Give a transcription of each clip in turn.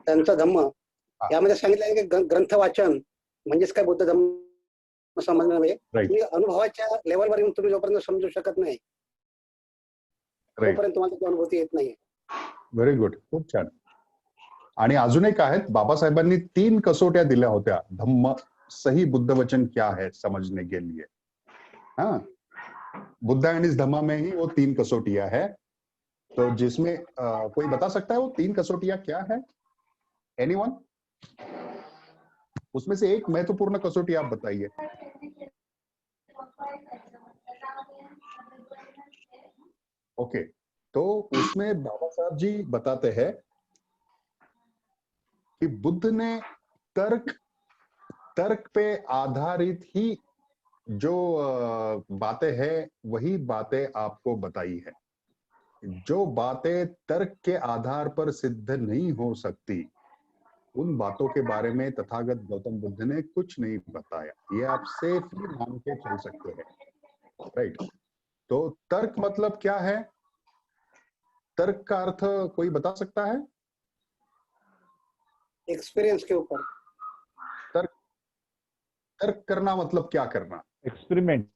त्यांचा धम्म यामध्ये सांगितलं आहे की ग्रंथ वाचन म्हणजेच काय बुद्ध धम्म समजणं नव्हे. तुम्ही अनुभवाच्या लेवलवर येऊन तुम्ही जोपर्यंत समजू शकत नाही तोपर्यंत तुम्हाला ती अनुभूती येत नाही. व्हेरी गुड, खूप छान. आणि अजून एक आहेत, बाबासाहेबांनी 3 कसोट्या दिल्या होत्या धम्म सही बुद्ध वचन क्या है समझने के लिए. हाँ, बुद्धा एंड इस धम्मा में ही वो 3 कसोटियां है. तो जिसमें कोई बता सकता है वो 3 कसोटियां क्या है? एनीवन? उसमें से एक महत्वपूर्ण कसौटी आप बताइए. ओके, तो उसमें बाबा साहब जी बताते हैं कि बुद्ध ने तर्क पे आधारित ही जो बातें हैं वही बातें आपको बताई है. जो बातें तर्क के आधार पर सिद्ध नहीं हो सकती उन बातों के बारे में तथागत गौतम बुद्ध ने कुछ नहीं बताया. ये आप सेफली मान के चल सकते हैं. राइट. तो तर्क मतलब क्या है? तर्क का अर्थ कोई बता सकता है? एक्सपीरियंस के ऊपर. तर्क करना मतलब क्या करना? एक्सपेरिमेंट.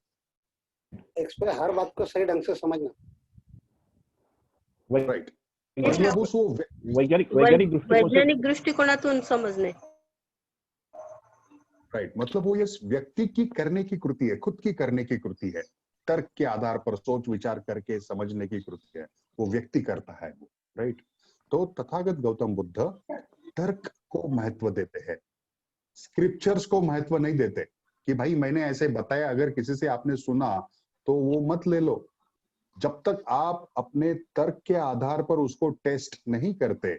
हर बात को सही ढंग से समझना. राइट. मतलब उसको वैज्ञानिक दृष्टिकोनातून समझने. राइट. मतलब वो ये व्यक्ति की करने की कृति है, खुद की करने की कृति है. तर्क के आधार पर सोच विचार करके समझने की कृति है, वो व्यक्ति करता है वो. राइट. तो तथागत गौतम बुद्ध तर्क को महत्व देते हैं, स्क्रिप्चर्स को महत्व नहीं देते कि भाई मैंने ऐसे बताया, अगर किसी से आपने सुना तो वो मत ले लो. जब तक आप अपने तर्क के आधार पर उसको टेस्ट नहीं करते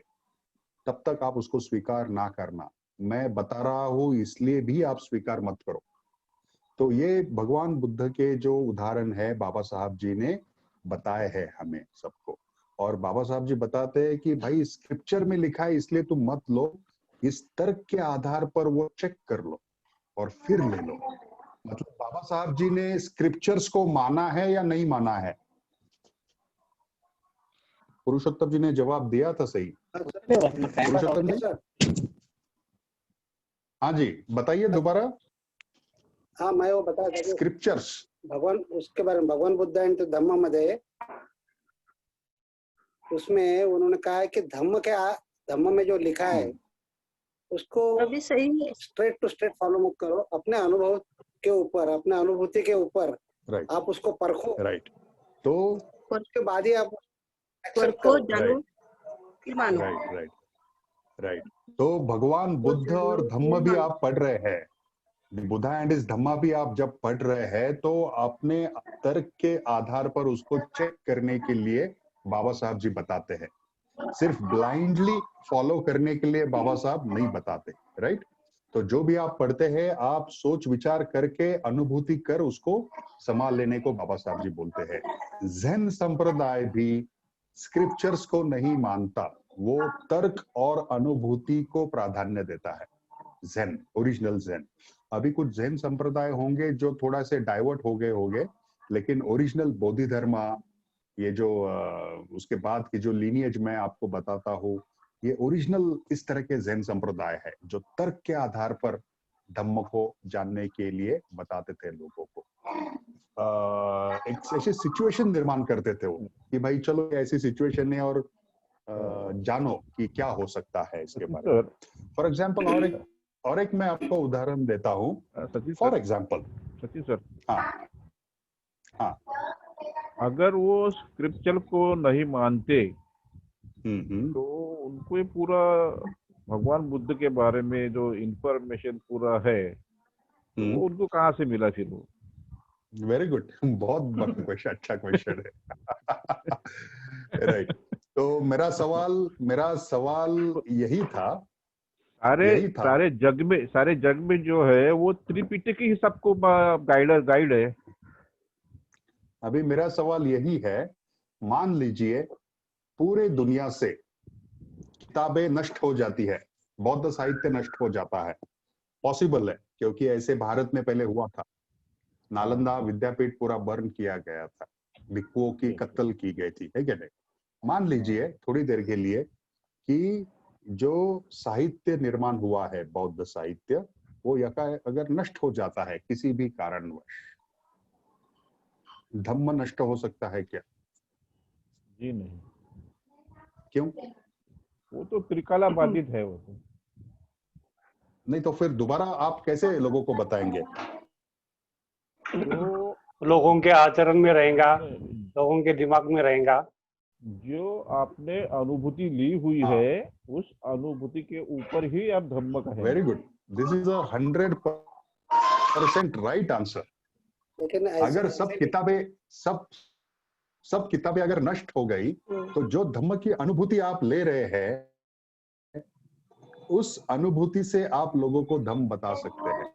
तब तक आप उसको स्वीकार ना करना. मैं बता रहा हूं इसलिए भी आप स्वीकार मत करो. तो ये भगवान बुद्ध के जो उदाहरण है बाबा साहब जी ने बताए हैं हमें सबको. और बाबा साहब जी बताते हैं कि भाई स्क्रिप्चर में लिखा है इसलिए तुम मत लो, इस तर्क के आधार पर वो चेक कर लो और फिर ले लो. मतलब बाबा साहब जी ने स्क्रिप्चर्स को माना है या नहीं माना है? पुरुषोत्तम जी ने जवाब दिया था सही. पुरुषोत्तम जी, हाँ जी बताइए दोबारा. हाँ, मैं वो बता था स्क्रिप्चर्स भगवान उसके बारे में भगवान बुद्ध एंड धम्म मध्ये उसमें उन्होंने कहा है कि धम्म में जो लिखा है उसको अभी सही है. स्ट्रेट टू स्ट्रेट फॉलो मत करो. अपने अनुभव के ऊपर, अपने अनुभूति के ऊपर आप उसको परखो. राइट. तो उसके बाद ही आप परखो, जानो फिर मानो. राइट. तो भगवान बुद्ध और धम्म भी आप पढ़ रहे हैं, बुद्धा एंड इस धम्मा भी आप जब पढ़ रहे हैं तो अपने तर्क के आधार पर उसको चेक करने के लिए बाबा साहब जी बताते हैं. सिर्फ ब्लाइंडली फॉलो करने के लिए बाबा साहब नहीं बताते. राइट. तो जो भी आप पढ़ते हैं आप सोच विचार करके अनुभूति कर उसको संभाल लेने को बाबा साहब जी बोलते हैं. ज़ेन संप्रदाय भी स्क्रिप्चर्स को नहीं मानता, वो तर्क और अनुभूति को प्राधान्य देता है. Zen, original Zen. अभी कुछ ज़ेन संप्रदाय होंगे जो थोड़ा से डाइवर्ट हो गए होंगे, लेकिन ओरिजिनल बोधि धर्मा, ये जो उसके बाद की जो लीनिएज मैं आपको बताता हूँ, ये ओरिजिनल इस तरह के ज़ेन संप्रदाय है जो तर्क के आधार पर धम्म को जानने के लिए बताते थे लोगों को. एक ऐसी सिचुएशन निर्माण करते थे वो कि भाई चलो ऐसी सिचुएशन है और जानो कि क्या हो सकता है इसके बारे में. फॉर एग्जाम्पल और एक मैं आपको उदाहरण देता हूँ. फॉर एग्जाम्पल सचिन सर, हाँ, अगर वो स्क्रिप्चर को नहीं मानते तो उनको ये पूरा भगवान बुद्ध के बारे में जो इंफॉर्मेशन पूरा है वो उनको कहाँ से मिला फिर वो? वेरी गुड, बहुत क्वेश्चन, अच्छा क्वेश्चन है. राइट. तो मेरा सवाल यही था. सारे जग में जो है वो त्रिपिटक के हिसाब को गाइड है. अभी मेरा सवाल यही है, मान लीजिए पूरे दुनिया से किताबें नष्ट हो जाती है, बौद्ध साहित्य नष्ट हो जाता है. पॉसिबल है क्योंकि ऐसे भारत में पहले हुआ था. नालंदा विद्यापीठ पूरा बर्न किया गया था, भिक्षुओं की कत्ल की गई थी, है क्या नहीं? मान लीजिए थोड़ी देर के लिए कि जो साहित्य निर्माण हुआ है, बौद्ध साहित्य, वो अगर नष्ट हो जाता है किसी भी कारणवश, धम्म नष्ट हो सकता है क्या? जी नहीं, क्यों? वो तो त्रिकाला बाधित है वो तो। नहीं तो फिर दोबारा आप कैसे लोगों को बताएंगे? तो लोगों के आचरण में रहेगा, नहीं, लोगों के दिमाग में रहेगा। जो आपने अनुभूति ली हुई हाँ। है, उस अनुभूति के ऊपर ही आप धम्म कहेंगे। Very good, this is 100% right answer. लेकिन अगर सब किताबें अगर नष्ट हो गई तो जो धम्म की अनुभूति आप ले रहे हैं, उस अनुभूति से आप लोगों को धम्म बता सकते हैं,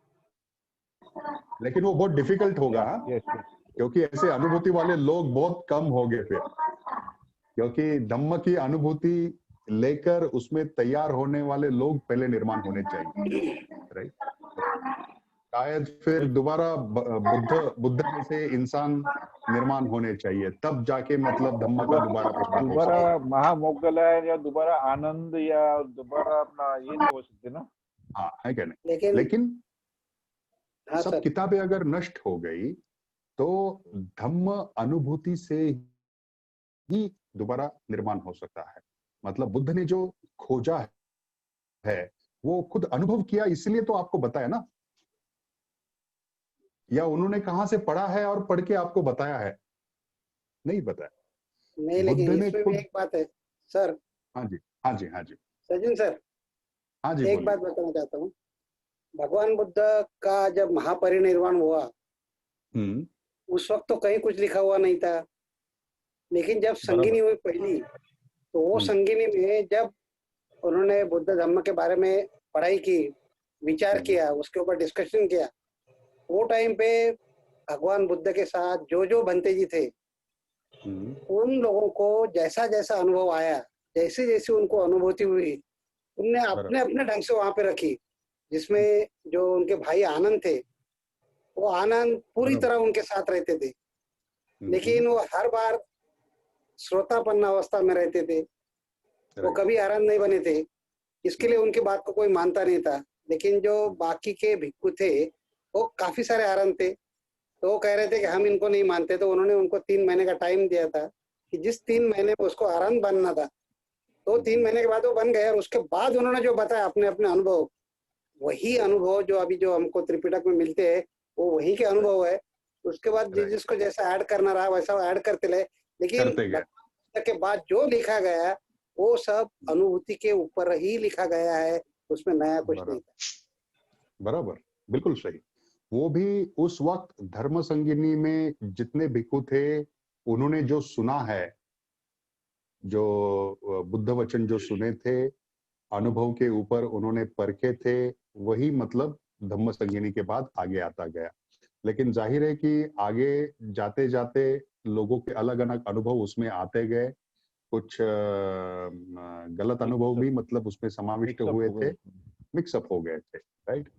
लेकिन वो बहुत डिफिकल्ट होगा। यस यस, क्योंकि ऐसे अनुभूति वाले लोग बहुत कम होंगे फिर, क्योंकि धम्म की अनुभूति लेकर उसमें तैयार होने वाले लोग पहले निर्माण होने चाहिए, राइट? शायद फिर दोबारा बुद्ध जैसे इंसान निर्माण होने चाहिए, तब जाके मतलब धम्म का दोबारा प्रचार हो सकता है। दोबारा महामोगलायन या दोबारा आनंद या दोबारा अपना ये नहीं हो सकते ना। हाँ, है क्या नहीं? लेकिन हाँ सब सर, किताबें अगर नष्ट हो गई तो धम्म अनुभूति से ही दोबारा निर्माण हो सकता है। मतलब बुद्ध ने जो खोजा है वो खुद अनुभव किया, इसलिए तो आपको बताया ना, या उन्होंने कहां से पढ़ा है और पढ़ के आपको बताया है? नहीं बताया। नहीं, बुद्ध लेकिन ने इसमें भी खुद। एक बात है सर। हाँ जी, हाँ जी, हाँ जी, सचिन सर, हाँ जी, एक बात बोलिए। बताना चाहता हूँ। भगवान बुद्ध का जब महापरिनिर्वाण हुआ, उस वक्त तो कहीं कुछ लिखा हुआ नहीं था, लेकिन जब संगिनी हुई पहली, तो वो संगिनी में जब उन्होंने बुद्ध धम्म के बारे में पढ़ाई की, विचार किया, उसके ऊपर डिस्कशन किया, वो टाइम पे भगवान बुद्ध के साथ जो जो भंते जी थे, उन लोगों को जैसा जैसा अनुभव आया, जैसे जैसे उनको अनुभूति हुई, उनने अपने अपने ढंग से वहां पे रखी। जिसमें जो उनके भाई आनंद थे, वो आनंद पूरी तरह उनके साथ रहते थे, लेकिन वो हर बार श्रोतापन्न अवस्था में रहते थे, वो कभी आनंद नहीं बने थे। इसके लिए उनकी बात को कोई मानता नहीं था। लेकिन जो बाकी के भिक्खु थे, वो काफी सारे आनंद थे, तो वो कह रहे थे कि हम इनको नहीं मानते। तो उन्होंने उनको 3 महीने का टाइम दिया था कि जिस 3 महीने में उसको आनंद बनना था, तो 3 महीने के बाद वो बन गए। और उसके बाद उन्होंने जो बताया अपने अपने अनुभव, वही अनुभव जो अभी जो हमको त्रिपिटक में मिलते हैं, वो वही के अनुभव है। उसके बाद जिसको जैसा ऐड करना रहा वैसा ऐड करते रहे, लेकिन के बाद जो लिखा गया वो सब अनुभूति के ऊपर ही लिखा गया है, उसमें नया कुछ नहीं था। बराबर, बिल्कुल सही। वो भी उस वक्त धर्म संगिनी में जितने भिक्खु थे, उन्होंने जो सुना है, जो बुद्ध वचन जो सुने थे, अनुभव के ऊपर उन्होंने परखे थे, वही मतलब धम्म संगिनी के बाद आगे आता गया। लेकिन जाहिर है कि आगे जाते जाते लोगों के अलग अलग अनुभव उसमें आते गए, कुछ गलत अनुभव भी मतलब उसमें समाविष्ट हुए थे, मिक्सअप हो गए थे, राइट?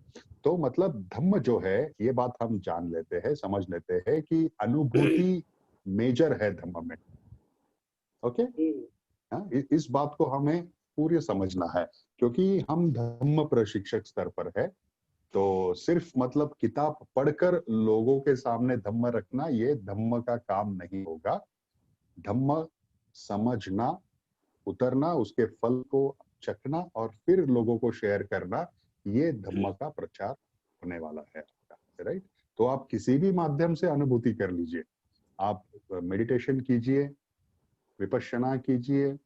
तो मतलब धम्म जो है, ये बात हम जान लेते हैं, समझ लेते हैं कि अनुभूति मेजर है धम्म में। ओके, इस बात को हमें पूरी समझना है, क्योंकि हम धम्म प्रशिक्षक स्तर पर है। तो सिर्फ मतलब किताब पढ़कर लोगों के सामने धम्म रखना, ये धम्म का काम नहीं होगा। धम्म समझना, उतरना, उसके फल को चखना और फिर लोगों को शेयर करना, ये धम्म का प्रचार होने वाला है, राइट? तो आप किसी भी माध्यम से अनुभूति कर लीजिए। आप मेडिटेशन कीजिए, विपश्यना कीजिए,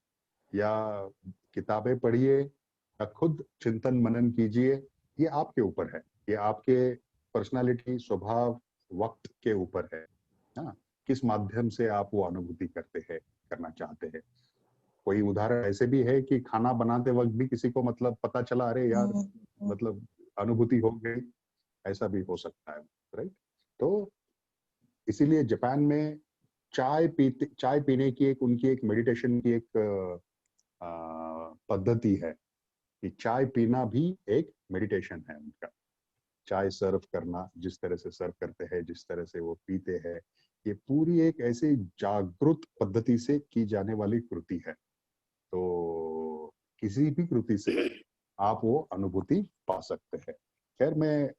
या किताबें पढ़िए, या खुद चिंतन मनन कीजिए, ये आपके ऊपर है। ये आपके पर्सनालिटी, स्वभाव, वक्त के ऊपर है। हाँ, किस माध्यम से आप वो अनुभूति करते हैं, करना चाहते हैं। कोई उदाहरण ऐसे भी है कि खाना बनाते वक्त भी किसी को मतलब पता चला, अरे यार मतलब अनुभूति हो गई, ऐसा भी हो सकता है, राइट? तो इसीलिए जापान में चाय पीने की उनकी एक मेडिटेशन की एक पद्धति है कि चाय पीना भी एक मेडिटेशन है उनका। चाय सर्व करना, जिस तरह से सर्व करते हैं, जिस तरह से वो पीते हैं, ये पूरी एक ऐसी जागृत पद्धति से की जाने वाली कृति है। तो किसी भी कृति से आप वो अनुभूति पा सकते हैं। खैर, मैं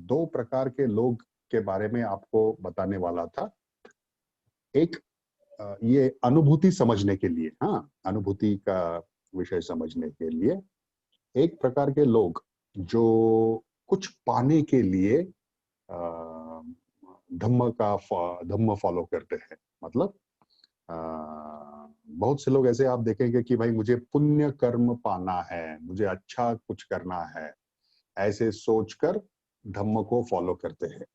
2 प्रकार के लोग के बारे में आपको बताने वाला था। एक ये अनुभूति समझने के लिए, हाँ, अनुभूति का विषय समझने के लिए एक प्रकार के लोग जो कुछ पाने के लिए धम्म फॉलो करते हैं। मतलब बहुत से लोग ऐसे आप देखेंगे कि भाई मुझे पुण्य कर्म पाना है, मुझे अच्छा कुछ करना है, ऐसे सोचकर धम्म को फॉलो करते हैं,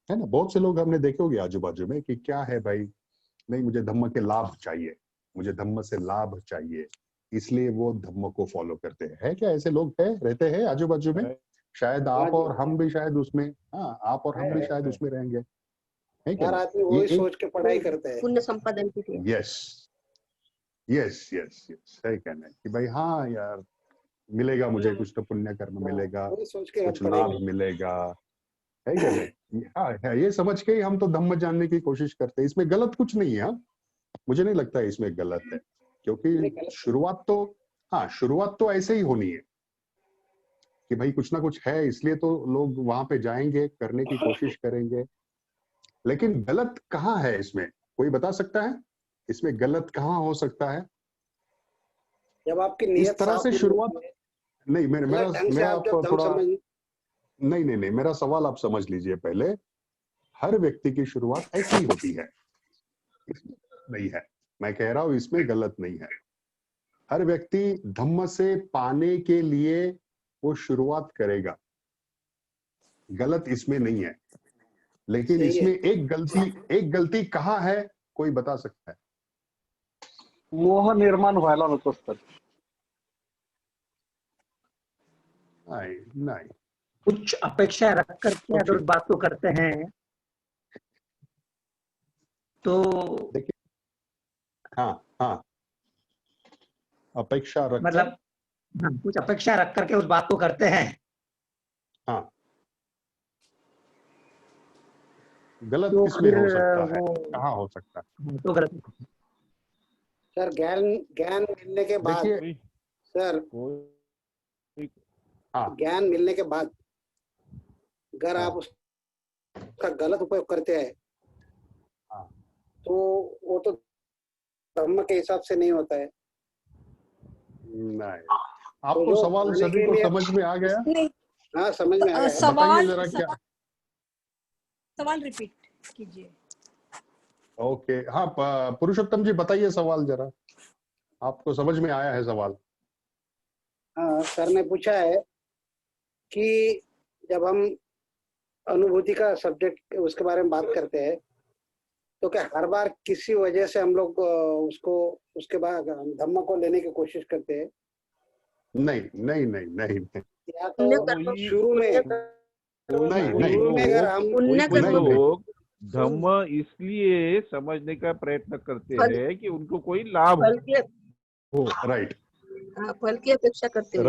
है ना। बहुत से लोग हमने देखे होंगे आजू बाजू में कि क्या है भाई, नहीं मुझे धम्म के लाभ चाहिए, मुझे धम्म से लाभ चाहिए, इसलिए वो धम्म को फॉलो करते हैं। है क्या ऐसे लोग है, रहते हैं आजू बाजू में? शायद आप और हम भी शायद उसमें, हाँ, आप और हम भी शायद उसमें रहेंगे, है क्या? हर आदमी वही सोच के पढ़ाई करते हैं। पुण्य संपादन के लिए। यस यस यस यस, सही कहना है कि भाई हाँ यार, मिलेगा मुझे कुछ तो पुण्य कर्म मिलेगा, वही सोच के कुछ लाभ मिलेगा, है क्या नहीं? हाँ, ये समझ के ही हम तो धम्म जानने की कोशिश करते हैं। इसमें गलत कुछ नहीं है, हाँ? मुझे नहीं लगता है इसमें गलत है, क्योंकि शुरुआत तो, हाँ, शुरुआत तो ऐसे ही होनी है कि भाई कुछ ना कुछ है, इसलिए तो लोग वहां पे जाएंगे, करने की कोशिश करेंगे। लेकिन गलत कहाँ है इसमें, कोई बता सकता है इसमें गलत कहाँ हो सकता है? जब आपकी नियत इस तरह से शुरुआत नहीं, मेरा आप थोड़ा नहीं, मेरा सवाल आप समझ लीजिए पहले। हर व्यक्ति की शुरुआत ऐसी ही होती है, नहीं है, मैं कह रहा हूं इसमें गलत नहीं है। हर व्यक्ति धम्म से पाने के लिए वो शुरुआत करेगा, गलत इसमें नहीं है। लेकिन इसमें एक गलती कहाँ है, कोई बता सकता है? मोह निर्माण व्हायला नको सर। नहीं, कुछ अपेक्षा रख करके अगर बात को करते हैं तो देखिए, हाँ, अपेक्षा रख, मतलब कुछ अपेक्षा रख करके उस बात को करते हैं, हाँ, गलत तो किसमें फिर हो सकता है, वो कहाँ हो सकता है? तो गलत। सर ज्ञान मिलने के बाद, सर ज्ञान मिलने के बाद अगर आप उसका गलत उपयोग करते हैं तो वो तो धम्म के हिसाब से नहीं होता है। नहीं, आपको तो सवाल सभी को समझ में आ गया? हाँ, समझ में आ गया। बताइए जरा क्या सवाल रिपीट कीजिए। ओके, हाँ, पुरुषोत्तम जी बताइए सवाल जरा, आपको समझ में आया है सवाल? हाँ, सर ने पूछा है कि जब हम अनुभूति का सब्जेक्ट उसके बारे में बात करते हैं तो क्या हर बार किसी वजह से हम लोग उसके बाद धम्म को लेने की कोशिश करते हैं? नहीं, या तो शुरू में अगर हम लोग धम्म इसलिए समझने का प्रयत्न करते हैं कि उनको कोई लाभ हो। राइट, फल की अपेक्षा करते हैं।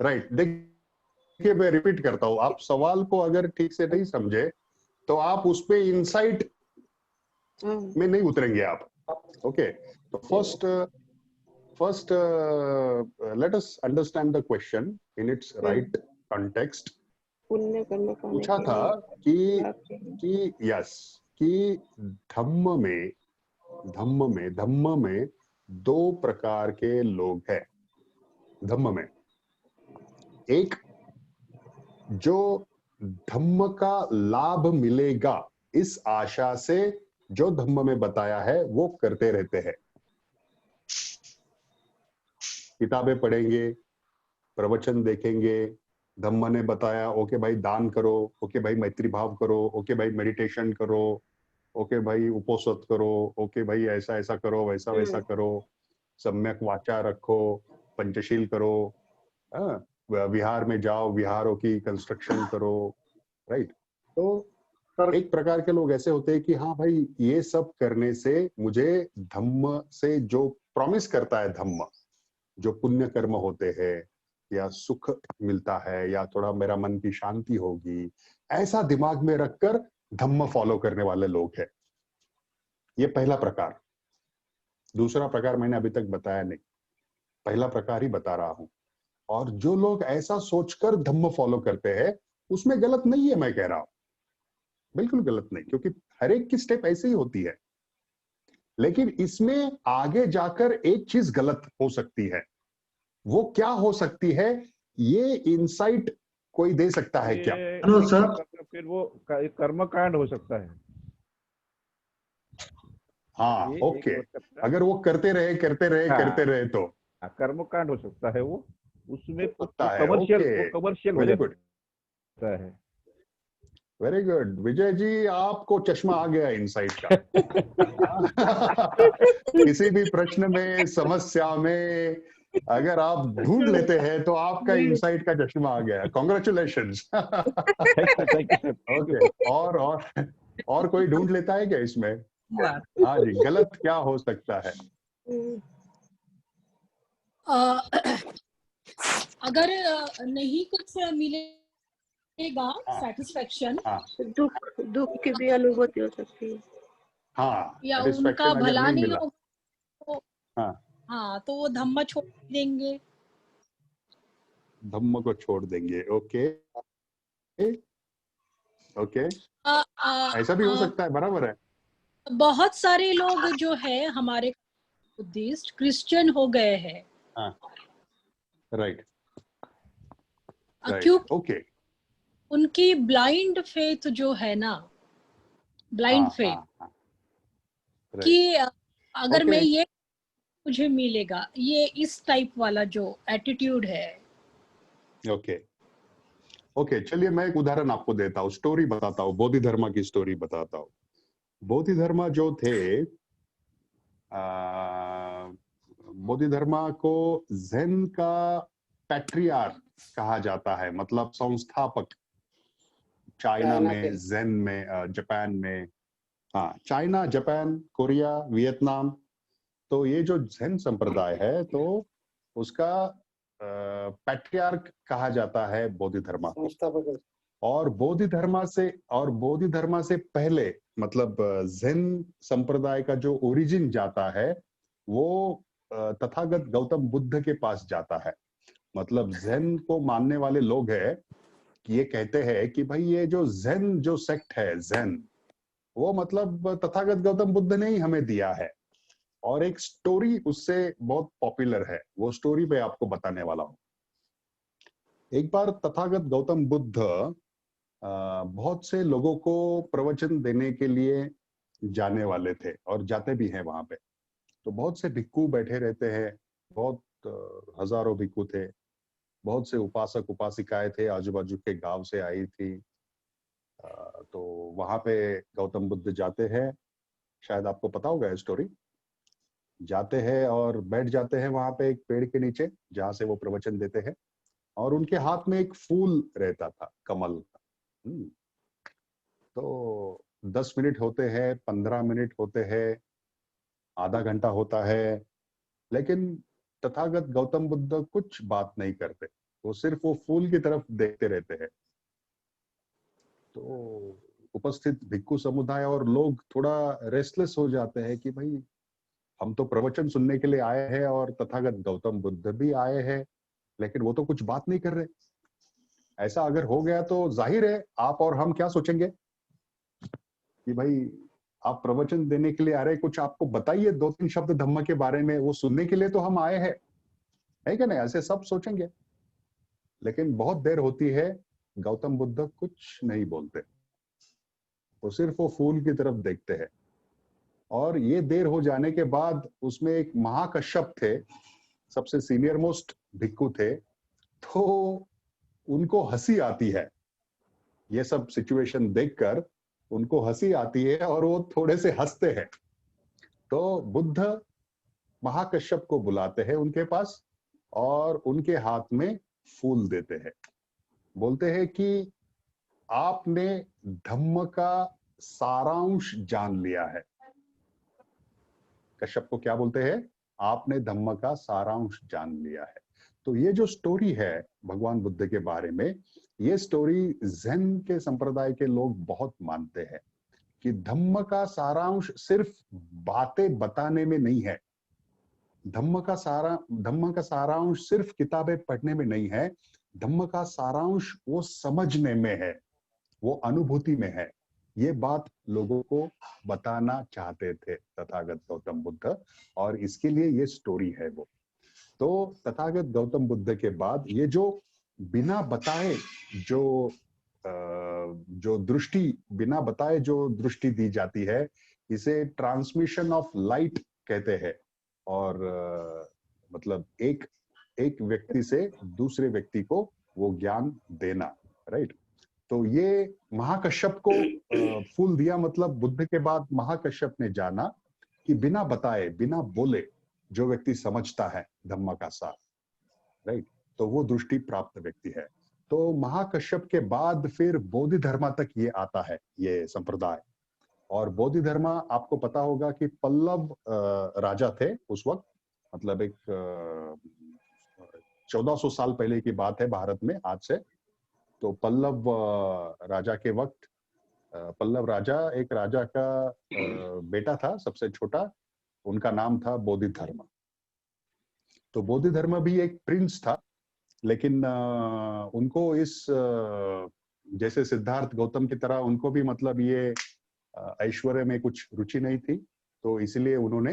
राइट। देखिए, मैं रिपीट करता हूँ, आप सवाल को अगर ठीक से नहीं समझे तो आप उस पे इंसाइट में नहीं उतरेंगे आप। ओके, तो first let us understand the question in its right context. पुण्य करने का पूछा था कि यस, कि धम्म में 2 प्रकार के लोग हैं। धम्म में एक जो धम्म का लाभ मिलेगा इस आशा से जो धम्म में बताया है वो करते रहते हैं, किताबें पढ़ेंगे, प्रवचन देखेंगे, धम्म ने बताया, ओके भाई दान करो, ओके भाई मैत्री भाव करो, ओके भाई मेडिटेशन करो, ओके भाई उपोषित करो, ओके भाई ऐसा ऐसा करो, वैसा वैसा करो, सम्यक वाचा रखो, पंचशील करो, विहार में जाओ, विहारों की कंस्ट्रक्शन करो, राइट। तो एक प्रकार के लोग ऐसे होते हैं कि हाँ भाई ये सब करने से मुझे धम्म से जो प्रॉमिस करता है धम्म, जो पुण्य कर्म होते हैं या सुख मिलता है या थोड़ा मेरा मन की शांति होगी, ऐसा दिमाग में रखकर धम्म फॉलो करने वाले लोग हैं। ये पहला प्रकार। दूसरा प्रकार मैंने अभी तक बताया नहीं। पहला प्रकार ही बता रहा हूं। और जो लोग ऐसा सोचकर धम्म फॉलो करते हैं उसमें गलत नहीं है, मैं कह रहा हूं, बिल्कुल गलत नहीं, क्योंकि हर एक की स्टेप ऐसे ही होती है। लेकिन इसमें आगे जाकर एक चीज गलत हो सकती है। वो क्या हो सकती है, ये इंसाइट कोई दे सकता है क्या? Hello sir. फिर वो कर्मकांड हो सकता है। हाँ, ये ओके। एक हो सकता है। अगर वो करते रहे तो कर्मकांड हो सकता है वो, उसमें हो कुछ सकता है। ओके, वो कमर्शियल हो वेरी गुड, जाता है। Very good. विजय जी, आपको चश्मा आ गया इंसाइट का। किसी भी प्रश्न में, समस्या में अगर आप ढूंढ लेते हैं तो आपका इंसाइट का चश्मा आ गया। Congratulations. Thank you sir. Okay, और कोई ढूंढ लेता है क्या इसमें? हाँ जी, गलत क्या हो सकता है? अगर नहीं कुछ मिलेगा सेटिस्फेक्शन, हाँ दुख की भी अनुभूति हो सकती है। हाँ, या उनका सेटिस्फेक्शन अगर भला नहीं नहीं मिला। होगा तो हाँ, हाँ, तो वो धम्म छोड़ देंगे। धम्म को छोड़ देंगे। ओके ओके, अ, अ, ऐसा भी हो अ, सकता है, बराबर है। बहुत सारे लोग जो है हमारे बुद्धिस्ट क्रिश्चियन हो गए हैं। हाँ, राइट राइट, क्योंकि ओके। उनकी ब्लाइंड फेथ जो है ना, ब्लाइंड हाँ फेथ हाँ हाँ, राइट, कि अगर मैं ओके ये मुझे मिलेगा, ये इस टाइप वाला जो एटीट्यूड है। Okay okay. चलिए, मैं एक उदाहरण आपको देता हूँ, स्टोरी बताता हूँ, बोधि धर्मा की स्टोरी बताता हूँ। बोधि धर्मा जो थे, बोधि धर्मा को ज़ेन का पैट्रियार्क कहा जाता है, मतलब संस्थापक। चाइना चाइना में, के ज़ेन में, जापान में, हाँ, चाइना, जापान, कोरिया, वियतनाम। तो ये जो ज़ेन संप्रदाय है, तो उसका पैट्रियार्क कहा जाता है बोधि धर्मा को। संस्थापक। और बोधि धर्मा से पहले, मतलब ज़ेन संप्रदाय का जो ओरिजिन जाता है वो तथागत गौतम बुद्ध के पास जाता है। मतलब ज़ेन को मानने वाले लोग हैं कि ये कहते हैं कि भाई ये जो ज़ेन जो सेक्ट है, ज़ेन, वो मतलब तथागत गौतम बुद्ध ने ही हमें दिया है। और एक स्टोरी उससे बहुत पॉपुलर है, वो स्टोरी मैं आपको बताने वाला हूँ। एक बार तथागत गौतम बुद्ध बहुत से लोगों को प्रवचन देने के लिए जाने वाले थे और जाते भी हैं वहां पे। तो बहुत से भिक्खु बैठे रहते हैं, बहुत हजारों भिक्खु थे, बहुत से उपासक उपासिकाएं थे, आजू बाजू के गांव से आई थी। तो वहां पे गौतम बुद्ध जाते हैं, शायद आपको पता होगा स्टोरी। जाते हैं और बैठ जाते हैं वहां पे एक पेड़ के नीचे जहां से वो प्रवचन देते हैं, और उनके हाथ में एक फूल रहता था, कमल का। तो 10 मिनट होते हैं, 15 मिनट होते हैं, आधा घंटा होता है, लेकिन तथागत गौतम बुद्ध कुछ बात नहीं करते। वो सिर्फ वो फूल की तरफ देखते रहते हैं। तो उपस्थित भिक्खु समुदाय और लोग थोड़ा रेस्टलेस हो जाते हैं कि भाई हम तो प्रवचन सुनने के लिए आए हैं और तथागत गौतम बुद्ध भी आए हैं, लेकिन वो तो कुछ बात नहीं कर रहे। ऐसा अगर हो गया तो जाहिर है आप और हम क्या सोचेंगे कि भाई आप प्रवचन देने के लिए आ रहे, कुछ आपको बताइए 2-3 शब्द धम्म के बारे में, वो सुनने के लिए तो हम आए हैं, है क्या नहीं? ऐसे सब सोचेंगे। लेकिन बहुत देर होती है, गौतम बुद्ध कुछ नहीं बोलते, वो सिर्फ वो फूल की तरफ देखते हैं। और ये देर हो जाने के बाद उसमें एक महाकश्यप थे, सबसे सीनियर मोस्ट भिक्खु थे। तो उनको हंसी आती है, ये सब सिचुएशन देखकर उनको हंसी आती है और वो थोड़े से हंसते हैं। तो बुद्ध महाकश्यप को बुलाते हैं उनके पास और उनके हाथ में फूल देते हैं। बोलते हैं कि आपने धम्म का सारांश जान लिया है। कश्यप को क्या बोलते हैं? आपने धम्म का सारांश जान लिया है। तो ये जो स्टोरी है भगवान बुद्ध के बारे में, ये स्टोरी ज़ेन के संप्रदाय के लोग बहुत मानते हैं कि धम्म का सारांश सिर्फ बातें बताने में नहीं है, धम्म का सारांश सिर्फ किताबें पढ़ने में नहीं है, धम्म का सारांश वो समझने में है, वो अनुभूति में है। ये बात लोगों को बताना चाहते थे तथागत गौतम बुद्ध, और इसके लिए ये स्टोरी है वो। तो तथागत गौतम बुद्ध के बाद ये जो बिना बताए जो दृष्टि, बिना बताए जो दृष्टि दी जाती है, इसे ट्रांसमिशन ऑफ लाइट कहते हैं। और मतलब एक व्यक्ति से दूसरे व्यक्ति को वो ज्ञान देना, राइट। तो ये महाकश्यप को फूल दिया, मतलब बुद्ध के बाद महाकश्यप ने जाना कि बिना बताए, बिना बोले जो व्यक्ति समझता है धम्म का सार, राइट, तो वो दृष्टि प्राप्त व्यक्ति है। तो महाकश्यप के बाद फिर बोधि धर्मा तक ये आता है, ये संप्रदाय। और बोधि धर्मा आपको पता होगा कि पल्लव राजा थे उस वक्त, मतलब एक 1400 साल पहले की बात है भारत में आज से। तो पल्लव राजा के वक्त, पल्लव राजा एक राजा का बेटा था, सबसे छोटा, उनका नाम था बोधि धर्मा। तो बोधि धर्मा भी एक प्रिंस था, लेकिन उनको इस जैसे सिद्धार्थ गौतम की तरह उनको भी मतलब ये ऐश्वर्य में कुछ रुचि नहीं थी, तो इसलिए उन्होंने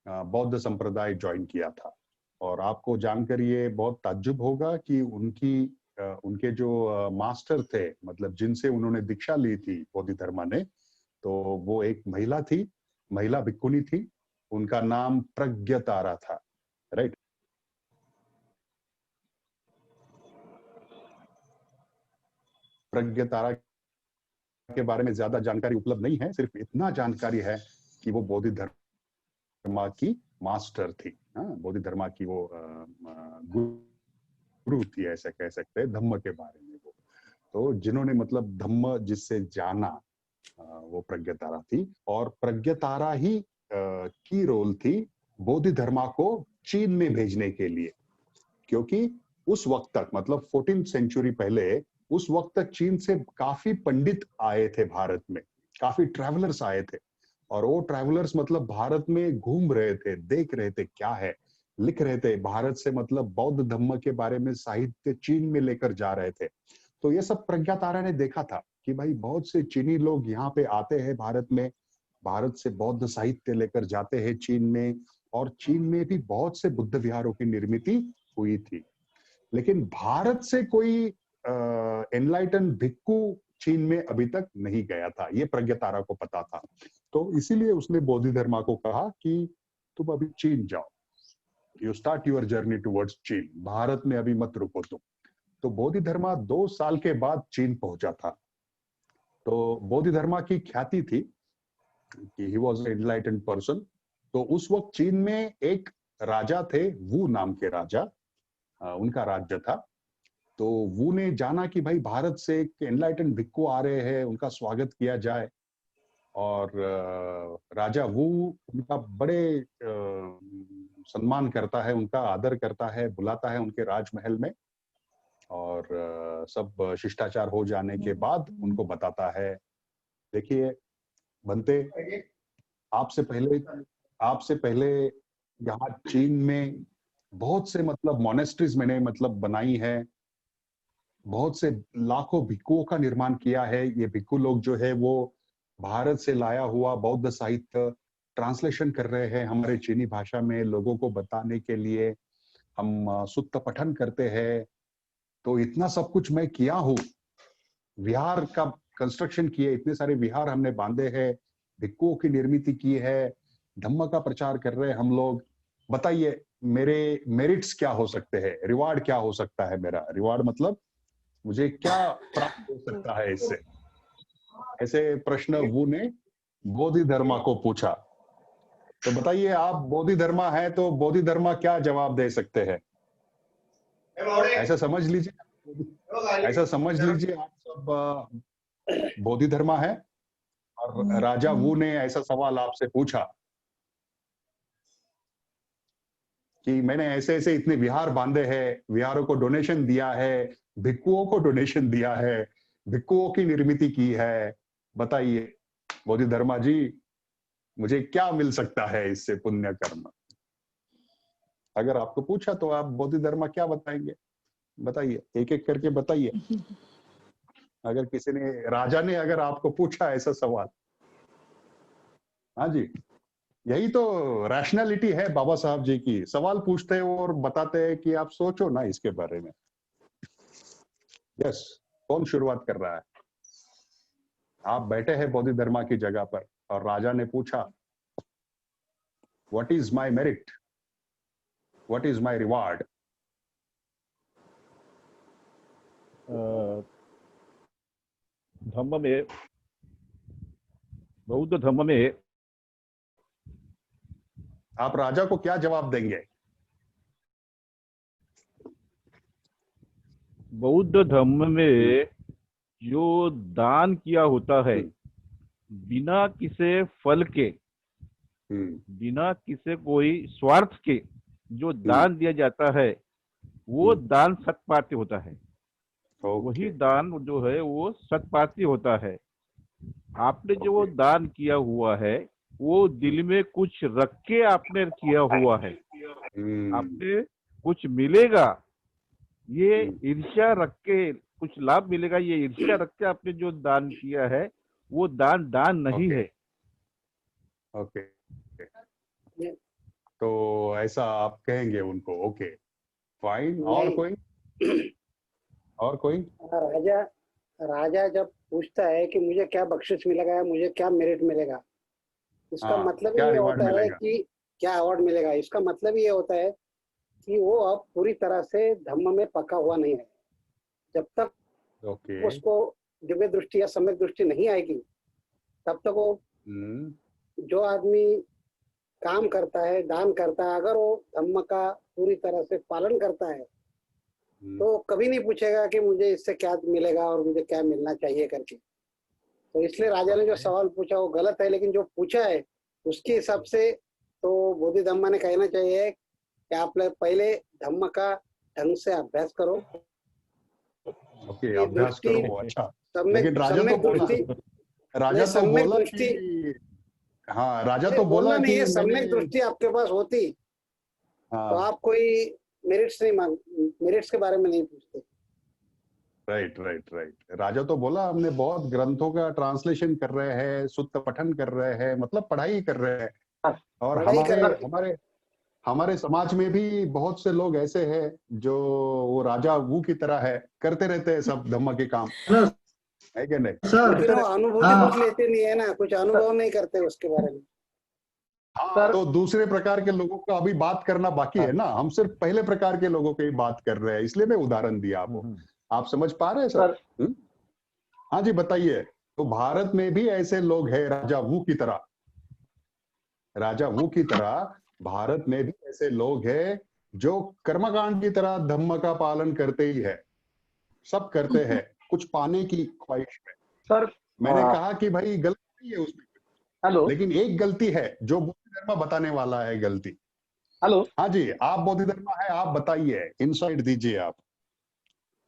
बौद्ध संप्रदाय ज्वाइन किया था। और आपको जानकर ये बहुत ताज्जुब होगा कि उनके जो मास्टर थे, मतलब जिनसे उन्होंने दीक्षा ली थी बोधि धर्मा ने, तो वो एक महिला थी, महिला भिक्खुनी थी, उनका नाम प्रज्ञतारा था, राइट। प्रज्ञतारा के बारे में ज्यादा जानकारी उपलब्ध नहीं है, सिर्फ इतना जानकारी है कि वो बोधि धर्मा की मास्टर थी, बोधि धर्मा की वो गुरु थी, ऐसे कह सकते हैं धम्म के बारे में वो। तो जिन्होंने मतलब धम्म जिससे जाना, वो प्रज्ञतारा थी। और प्रज्ञतारा ही की रोल थी बोधि धर्मा को चीन में भेजने के लिए, क्योंकि उस वक्त तक, मतलब 14th सेंचुरी पहले, उस वक्त तक चीन से काफी पंडित आए थे भारत में, काफी ट्रैवलर्स आए थे। और वो ट्रैवलर्स मतलब भारत में घूम रहे थे, देख रहे थे क्या है, लिख रहे थे भारत से, मतलब बौद्ध धम्म के बारे में साहित्य चीन में लेकर जा रहे थे। तो ये सब प्रज्ञातारा ने देखा था कि भाई बहुत से चीनी लोग यहाँ पे आते हैं भारत में, भारत से बौद्ध साहित्य लेकर जाते हैं चीन में, और चीन में भी बहुत से बुद्ध विहारों की निर्मित हुई थी। लेकिन भारत से कोई एनलाइटन भिक्खु चीन में अभी तक नहीं गया था, ये प्रज्ञातारा को पता था। तो इसीलिए उसने बोधि धर्मा को कहा कि तुम अभी चीन जाओ, you start your journey towards चीन, भारत में अभी मत रुको तुम। तो बोधि धर्मा 2 साल के बाद चीन पहुंचा था। तो बोधि धर्मा की ख्याति थी कि ही वॉज एनलाइटेंड पर्सन। तो उस वक्त चीन में एक राजा थे, वू नाम के राजा, उनका राज्य था। तो वू ने जाना कि भाई भारत से एक एनलाइटेंड भिक्खु आ रहे हैं, उनका स्वागत किया जाए। और राजा वू उनका बड़े सम्मान करता है, उनका आदर करता है, बुलाता है उनके राजमहल में, और सब शिष्टाचार हो जाने के बाद उनको बताता है, देखिए बनते, आपसे पहले यहाँ चीन में बहुत से मतलब मोनेस्ट्रीज मैंने मतलब बनाई है, बहुत से लाखों भिक्खुओं का निर्माण किया है। ये भिक्खु लोग जो है वो भारत से लाया हुआ बौद्ध साहित्य ट्रांसलेशन कर रहे हैं हमारे चीनी भाषा में, लोगों को बताने के लिए हम सुत्त पठन करते हैं। तो इतना सब कुछ मैं किया हूँ, विहार का कंस्ट्रक्शन किए, इतने सारे विहार हमने बांधे हैं, भिक्खुओं की निर्मित की है, धम्म का प्रचार कर रहे हैं हम लोग। बताइए मेरे मेरिट्स क्या हो सकते हैं, रिवार्ड क्या हो सकता है मेरा, रिवार्ड मतलब मुझे क्या प्राप्त हो सकता है इससे। ऐसे प्रश्न वो ने बोधि धर्मा को पूछा। तो बताइए आप बोधि धर्मा है तो बोधि धर्मा क्या जवाब दे सकते हैं। ऐसा समझ लीजिए आप सब बोधि धर्मा है, और राजा वू ने ऐसा सवाल आपसे पूछा कि मैंने ऐसे ऐसे इतने विहार बांधे हैं, विहारों को डोनेशन दिया है, भिक्खुओं को डोनेशन दिया है, भिक्खुओं की निर्मित की है, बताइए बोधि धर्मा जी मुझे क्या मिल सकता है इससे पुण्य कर्म। अगर आपको पूछा तो आप बोधिधर्मा क्या बताएंगे? बताइए, एक एक करके बताइए। अगर किसी ने, राजा ने अगर आपको पूछा ऐसा सवाल, हाँ जी, यही तो रैशनैलिटी है बाबा साहब जी की। सवाल पूछते हैं और बताते हैं कि आप सोचो ना इसके बारे में। यस, कौन शुरुआत कर रहा है? आप बैठे हैं बोधिधर्मा की जगह पर और राजा ने पूछा, what is my merit, what is my reward? धम्म में, बौद्ध धम्म में, आप राजा को क्या जवाब देंगे? बौद्ध धर्म में जो दान किया होता है बिना किसी फल के, बिना किसी कोई स्वार्थ के जो दान दिया जाता है वो दान सत्पार्थ होता है। वही दान जो है वो सत्पार्थ होता है। आपने जो वो दान किया हुआ है वो दिल में कुछ रख के आपने किया हुआ है। आपने कुछ मिलेगा ये ईर्ष्या रख के, कुछ लाभ मिलेगा ये ईर्ष्या रख के आपने जो दान किया है वो दान दान नहीं है। ओके, तो ऐसा आप कहेंगे उनको? Okay fine. और कोई? और कोई? राजा राजा जब पूछता है कि मुझे क्या बख्शिश मिलेगा या मुझे क्या मेरिट मिलेगा, इसका मतलब क्या ये रिवार्ड होता है मिलेगा? कि क्या अवार्ड मिलेगा, इसका मतलब ये होता है कि वो अब पूरी तरह से धम्म में पका हुआ नहीं है। जब तक उसको दिव्य दृष्टि या सम्यक दृष्टि नहीं आएगी तब तक वो जो आदमी काम करता है, दान करता है, अगर वो धम्म का पूरी तरह से पालन करता है तो कभी नहीं पूछेगा कि मुझे इससे क्या मिलेगा और मुझे क्या मिलना चाहिए करके। तो इसलिए राजा ने जो सवाल पूछा वो गलत है, लेकिन जो पूछा है उसके हिसाब से तो बोधिधम्मा ने कहना चाहिए कि आप पहले धम्म का ढंग से अभ्यास करो। ओके, अभ्यास करो। अच्छा, सम्यक लेकिन राजा सम्यक तो दृष्टि, राजा तो सम्यक बोला दृष्टि, कि, हाँ राजा तो बोलना बोला नहीं कि है, मैंने, सम्यक दृष्टि आपके पास होती तो आप कोई मेरिट्स नहीं मांग, मेरिट्स के बारे में नहीं पूछते। Right right right. राजा तो बोला हमने बहुत ग्रंथों का ट्रांसलेशन कर रहे हैं, सुत्त पठन कर रहे हैं, मतलब पढ़ाई कर रहे हैं। और हमारे हमारे समाज में भी बहुत से लोग ऐसे हैं जो वो राजा वो की तरह है, करते रहते हैं सब धम्म के काम, है कि नहीं? लेकिन वो अनुभूति कुछ लेते नहीं है ना, कुछ अनुभव नहीं करते उसके बारे में। हाँ, तो दूसरे प्रकार के लोगों का अभी बात करना बाकी है ना। हम सिर्फ पहले प्रकार के लोगों की बात कर रहे हैं, इसलिए मैं उदाहरण दिया आपको। आप समझ पा रहे हैं सर? हाँ जी, बताइए। तो भारत में भी ऐसे लोग हैं राजा वू की तरह, राजा वू की तरह भारत में भी ऐसे लोग हैं जो कर्मकांड की तरह धम्म का पालन करते ही है, सब करते हैं कुछ पाने की ख्वाहिश में। सर मैंने कहा कि भाई गलती नहीं है उसमें, हेलो, लेकिन एक गलती है जो बोधिधर्मा बताने वाला है गलती। हेलो, हाँ जी, आप बोधिधर्मा है, आप बताइए, इनसाइट दीजिए आप।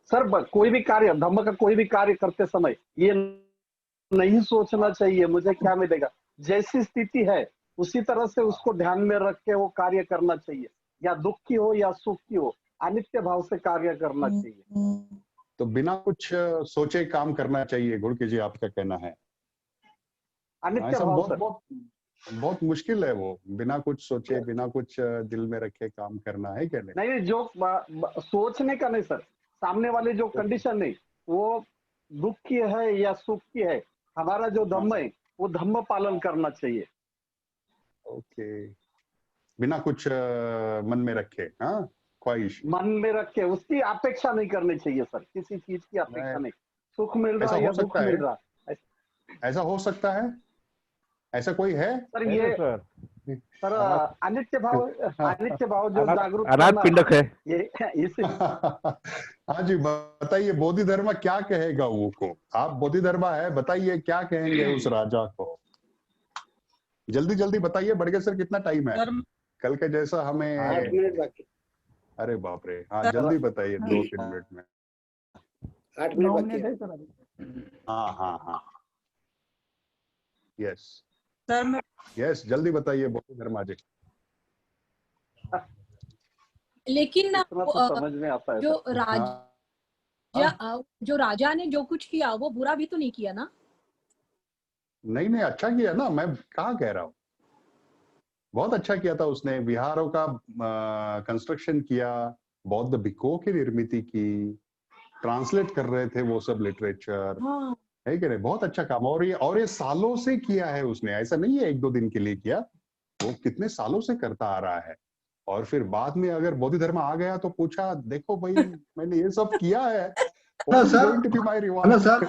सर कोई भी कार्य, धम्म का कोई भी कार्य करते समय ये नहीं सोचना चाहिए मुझे क्या मिलेगा। जैसी स्थिति है उसी तरह से उसको ध्यान में रख के वो कार्य करना चाहिए, या दुख की हो या सुख की हो, अनित्य भाव से कार्य करना चाहिए। तो बिना कुछ सोचे काम करना चाहिए, गुड़के जी आपका कहना है? अनित्य ऐसा भाव बहुत सर, बहुत बहुत मुश्किल है वो, बिना कुछ सोचे, बिना कुछ दिल में रखे काम करना, है क्या नहीं? नहीं, जो सोचने का नहीं सर, सामने वाली जो कंडीशन है वो दुख की है या सुख की है, हमारा जो धम्म है वो धम्म पालन करना चाहिए। ओके, बिना कुछ मन में रखे, हाँ, ख्वाहिश मन में रख के उसकी अपेक्षा नहीं करनी चाहिए सर, किसी चीज की अपेक्षा नहीं। सुख मिल रहा ऐसा है या हो दुख सकता है? मिल रहा है, ऐसा हो सकता है? ऐसा कोई है? सर ये सर अनित्य भाव जो जागरूक अनाथ करना पिंडक है ये इस हाँ जी, बताइए बोधिधर्मा क्या कहेगा वो को? आप बोधिधर्मा है, बताइए क्या कहेंगे उस राजा को? जल्दी जल्दी बताइए। बड़गे सर कितना टाइम है? कल के जैसा हमें 8 मिनट बाकी। अरे बाप रे, हाँ जल्दी बताइए, 2-3 मिनट में। 8 मिनट बाकी है। हाँ हाँ हाँ, यस सर मैं यस, जल्दी बताइए बोधिधर्मा जी। लेकिन ना इतना तो समझ में आता है जो सर। जो राजा ने जो कुछ किया वो बुरा भी तो नहीं किया ना। नहीं नहीं, अच्छा किया ना, मैं कहाँ कह रहा हूँ, बहुत अच्छा किया था उसने। विहारों का कंस्ट्रक्शन किया, बौद्ध भिक्षुओं की निर्मित की, ट्रांसलेट कर रहे थे वो सब लिटरेचर, हाँ। है कि नहीं? बहुत अच्छा काम। और ये सालों से किया है उसने, ऐसा नहीं है एक दो दिन के लिए किया, वो कितने सालों से करता आ रहा है। और फिर बाद में अगर बोधि धर्म आ गया तो पूछा, देखो भाई मैंने ये सब किया है, hello sir, hello sir,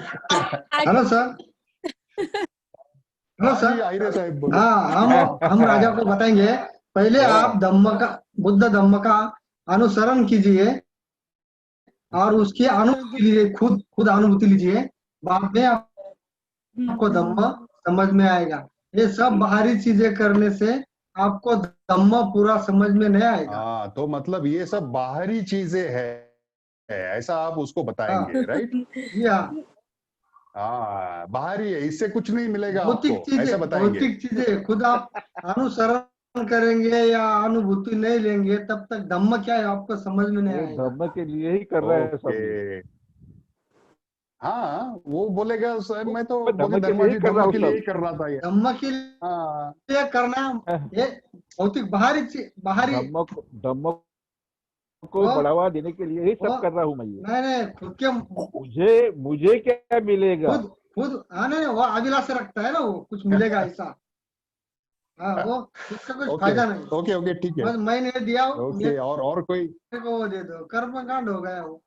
hello sir, hello हाँ सर। जी, आहिरे साहब बोलो। हाँ, हम राजा को बताएंगे, पहले आप बुद्ध धम्म का अनुसरण कीजिए और उसकी अनुभूति लीजिए, खुद अनुभूति लीजिए, बाद में आपको धम्म समझ में आएगा। ये सब बाहरी चीजें करने से आपको धम्म पूरा समझ में नहीं आएगा। हाँ, तो मतलब ये सब बाहरी चीजें है, ऐसा आप उसको बताएंगे, राइट? या हाँ, बाहरी है, इससे कुछ नहीं मिलेगा भौतिक आपको, ऐसा बताएंगे। चीजें खुद आप अनुसरण करेंगे या अनुभूति नहीं लेंगे, तब तक धम्म क्या है आपको समझ में नहीं वो आएगा। धर्म के लिए ही कर रहे हैं सब ये। ओके, हाँ, वो बोलेगा सर मैं तो मैं बोधि धर्म के धर्मा लिए ही जी कर रहा धम्म हूँ के लिए ही सब। कर रहा था ये। धम्म के हाँ, लिए करना, ये भौतिक बाहरी धर्म को वो बढ़ावा देने के लिए ही वो सब कर रहा हूँ मैं ये। नहीं खुद के मुझे क्या मिलेगा? खुद हाँ नहीं, वो अभिलाषा रखता है ना, वो कुछ मिलेगा ऐसा। हाँ, वो उसका कुछ ओके फायदा नहीं। ओके ओके, ठीक है, बस मैंने दिया, ओके। मेरे और कोई? को वो दे दो, कर्मकांड हो गया वो।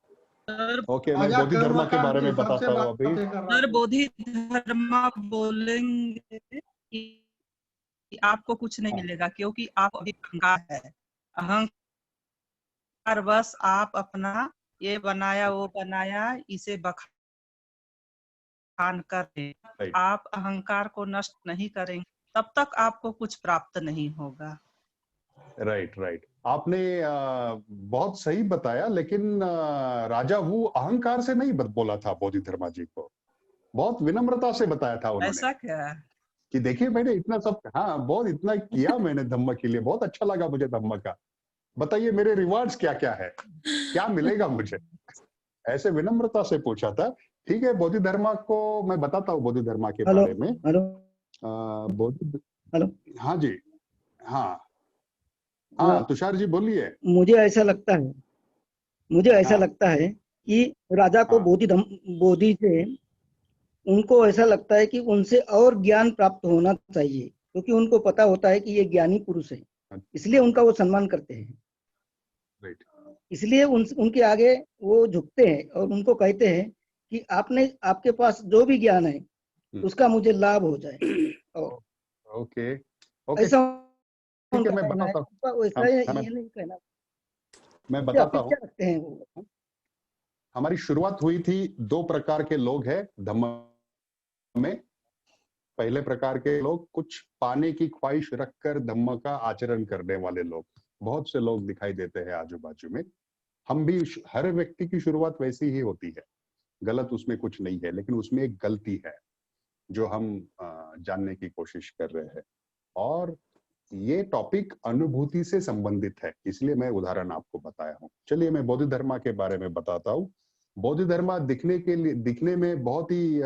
ओके, मैं राजा बोधि धर्मा के कर्मकांड बारे के में हिसाब से बताता हूँ अभी। बातें कर रहा सर है। बोधि धर्मा बोलेंगे कि आपको कुछ नहीं मिलेगा क्योंकि आप अभी अहंकार है। अहंकार बस आप अपना ये बनाया वो बनाया इसे बखान कर रहे। राइट आप अहंकार को नष्ट नहीं करेंगे तब तक आपको कुछ प्राप्त नहीं होगा। राइट राइट, आपने बहुत सही बताया, लेकिन राजा वो अहंकार से नहीं बोला था बोधि धर्मा जी को, बहुत विनम्रता से बताया था उन्होंने ऐसा क्या? कि देखिए मैंने इतना सब, हाँ, बहुत इतना किया मैंने धम्म के लिए, बहुत अच्छा लगा मुझे धम्म का, बताइए मेरे रिवार्ड्स क्या क्या है, क्या मिलेगा मुझे, ऐसे विनम्रता से पूछा था। ठीक है, बोधि धर्मा को मैं बताता हूँ, बोधि धर्मा के बारे में। हेलो बोधि, हेलो, हाँ जी, हाँ हाँ, तुषार जी बोलिए। मुझे ऐसा लगता है हाँ कि राजा को हाँ बोधि से उनको ऐसा लगता है कि उनसे और ज्ञान प्राप्त होना चाहिए, क्योंकि उनको पता होता है कि ये ज्ञानी पुरुष है, इसलिए उनका वो सम्मान करते हैं। राइट, इसलिए उनके आगे वो झुकते हैं और उनको कहते हैं कि आपके पास जो भी ज्ञान है उसका मुझे लाभ हो जाए। और ओके ओके, ऐसा ठीक है, उनका मैं कहना है। बताता हूँ। वैसा ये नहीं कहना, मैं क्या बताता हूँ। अपेक्षा रखते हैं वो। हमारी शुरुआत हुई थी, दो प्रकार के लोग हैं धम्म में। पहले प्रकार के लोग कुछ पाने की ख्वाहिश रखकर धम्म का आचरण करने वाले लोग, बहुत से लोग दिखाई देते हैं आजू बाजू में। हम भी, हर व्यक्ति की शुरुआत वैसी ही होती है, गलत उसमें कुछ नहीं है, लेकिन उसमें एक गलती है जो हम जानने की कोशिश कर रहे हैं। और ये टॉपिक अनुभूति से संबंधित है, इसलिए मैं उदाहरण आपको बताया हूँ। चलिए मैं बोधि धर्मा के बारे में बताता हूँ। बोधि धर्मा दिखने में बहुत ही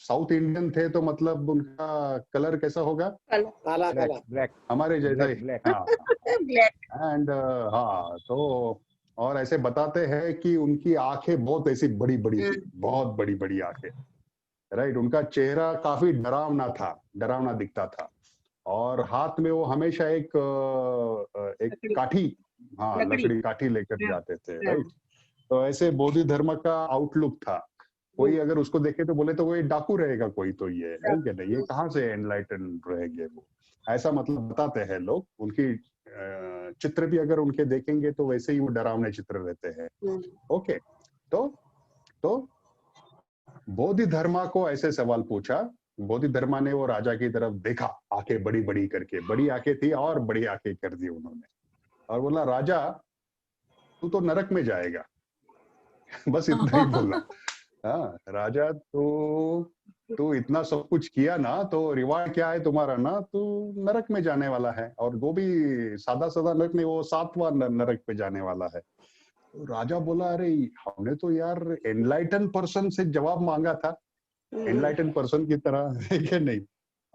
साउथ इंडियन थे, तो मतलब उनका कलर कैसा होगा? काला काला, ब्लैक हमारे जैसा ही। ब्लैक। हाँ एंड हाँ, तो और ऐसे बताते हैं कि उनकी आंखें बहुत ऐसी बड़ी बड़ी थी, बहुत बड़ी बड़ी आंखें, राइट। उनका चेहरा काफी डरावना था, डरावना दिखता था, और हाथ में वो हमेशा एक काठी, हाँ, लकड़ी काठी लेकर जाते थे, राइट। तो ऐसे बोधि धर्म का आउटलुक था। कोई अगर उसको देखे तो बोले तो वो डाकू रहेगा कोई, तो ये है क्या नहीं, ये कहाँ से एनलाइटन रहेंगे वो, ऐसा मतलब बताते हैं लोग। उनकी चित्र भी अगर उनके देखेंगे तो वैसे ही वो डरावने चित्र रहते हैं। ओके, तो बोधि धर्मा को ऐसे सवाल पूछा, बोधि धर्मा ने वो राजा की तरफ देखा, आंखें बड़ी बड़ी करके, बड़ी आंखें थी और बड़ी आंखें कर दी उन्होंने, और बोला राजा तू तो नरक में जाएगा। बस इतना ही बोला। हाँ राजा, तू इतना सब कुछ किया ना, तो रिवार्ड क्या है तुम्हारा ना, तू नरक में जाने वाला है, और वो भी सादा सादा नरक नहीं, वो 7वां नरक पे जाने वाला है। तो राजा बोला, अरे हमने तो यार एनलाइटन पर्सन से जवाब मांगा था, एनलाइटन पर्सन की तरह है कि नहीं।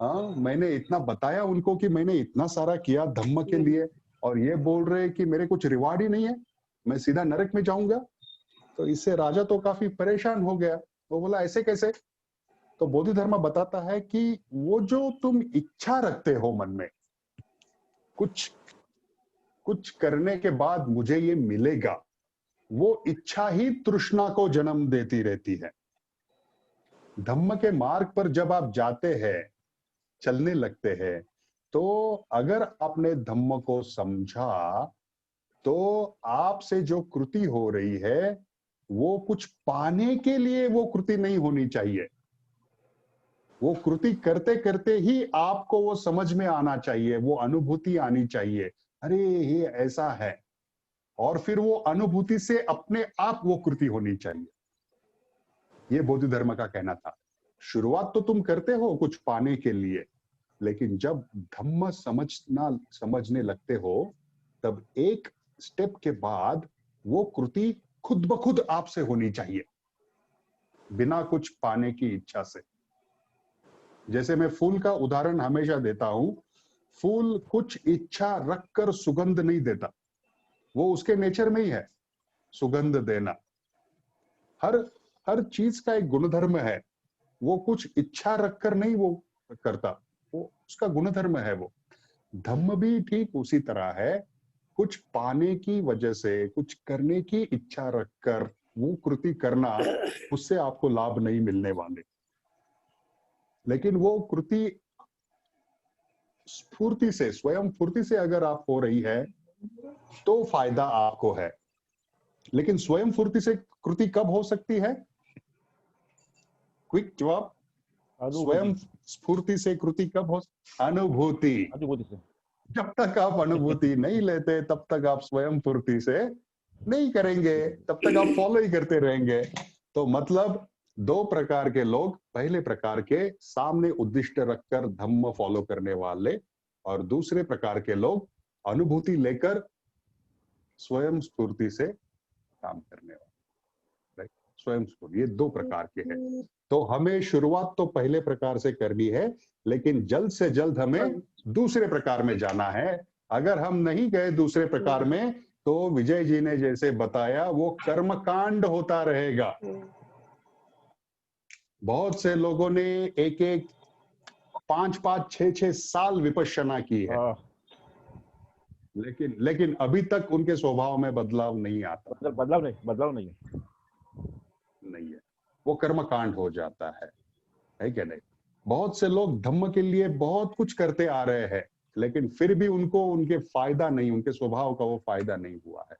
हाँ, मैंने इतना बताया उनको कि मैंने इतना सारा किया धम्म के लिए, और ये बोल रहे कि मेरे कुछ रिवार्ड ही नहीं है, मैं सीधा नरक में जाऊंगा। तो इससे राजा तो काफी परेशान हो गया। वो बोला, ऐसे कैसे? तो बोधि धर्म बताता है कि वो जो तुम इच्छा रखते हो मन में, कुछ करने के बाद मुझे ये मिलेगा, वो इच्छा ही तृष्णा को जन्म देती रहती है। धम्म के मार्ग पर जब आप जाते हैं, चलने लगते हैं, तो अगर आपने धम्म को समझा, तो आपसे जो कृति हो रही है वो कुछ पाने के लिए वो कृति नहीं होनी चाहिए। वो कृति करते करते ही आपको वो समझ में आना चाहिए, वो अनुभूति आनी चाहिए, अरे ये ऐसा है, और फिर वो अनुभूति से अपने आप वो कृति होनी चाहिए। ये बोधि धर्म का कहना था। शुरुआत तो तुम करते हो कुछ पाने के लिए, लेकिन जब धम्म समझने लगते हो, तब एक स्टेप के बाद वो कृति खुद ब खुद आपसे होनी चाहिए, बिना कुछ पाने की इच्छा से। जैसे मैं फूल का उदाहरण हमेशा देता हूं, फूल कुछ इच्छा रखकर सुगंध नहीं देता, वो उसके नेचर में ही है सुगंध देना। हर चीज का एक गुणधर्म है, वो कुछ इच्छा रखकर नहीं वो करता, वो उसका गुणधर्म है। वो धम्म भी ठीक उसी तरह है, कुछ पाने की वजह से, कुछ करने की इच्छा रखकर वो कृति करना, उससे आपको लाभ नहीं मिलने वाले। लेकिन वो कृति स्फूर्ति से, स्वयं फूर्ति से अगर आप हो रही है, तो फायदा आपको है। लेकिन स्वयं फूर्ति से कृति कब हो सकती है? क्विक जवाब, स्वयं स्फूर्ति से कृति कब हो? अनुभूति से। जब तक आप अनुभूति नहीं लेते, तब तक आप स्वयं फूर्ति से नहीं करेंगे, तब तक आप फॉलो ही करते रहेंगे। तो मतलब दो प्रकार के लोग, पहले प्रकार के सामने उद्दिष्ट रखकर धम्म फॉलो करने वाले, और दूसरे प्रकार के लोग अनुभूति लेकर स्वयं स्फूर्ति से काम करने वाले। स्वयं स्फूर्ति, ये दो प्रकार के हैं। तो हमें शुरुआत तो पहले प्रकार से करनी है, लेकिन जल्द से जल्द हमें दूसरे प्रकार में जाना है। अगर हम नहीं गए दूसरे प्रकार में, तो विजय जी ने जैसे बताया, वो कर्मकांड होता रहेगा। बहुत से लोगों ने 1-1, 5-5, 6-6 साल विपश्यना की है, लेकिन अभी तक उनके स्वभाव में बदलाव नहीं आता। बदलाव नहीं है, वो कर्मकांड हो जाता है क्या नहीं? बहुत से लोग धम्म के लिए बहुत कुछ करते आ रहे हैं, लेकिन फिर भी उनको उनके फायदा नहीं, उनके स्वभाव का वो फायदा नहीं हुआ है,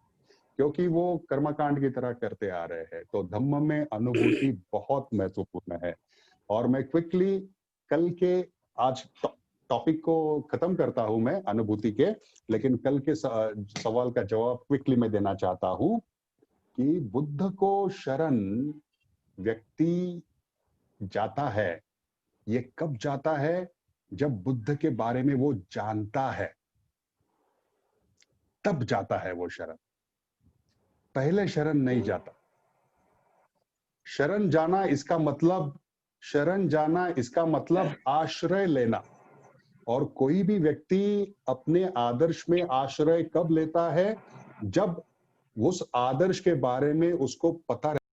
क्योंकि वो कर्मकांड की तरह करते आ रहे हैं। तो धम्म में अनुभूति बहुत महत्वपूर्ण है। और मैं क्विकली कल के, आज टॉपिक को खत्म करता हूं मैं अनुभूति के, लेकिन कल के सवाल का जवाब क्विकली मैं देना चाहता हूं कि बुद्ध को शरण व्यक्ति जाता है, ये कब जाता है? जब बुद्ध के बारे में वो जानता है, तब जाता है वो शरण, पहले शरण नहीं जाता। शरण जाना इसका मतलब आश्रय लेना। और कोई भी व्यक्ति अपने आदर्श में आश्रय कब लेता है? जब उस आदर्श के बारे में उसको पता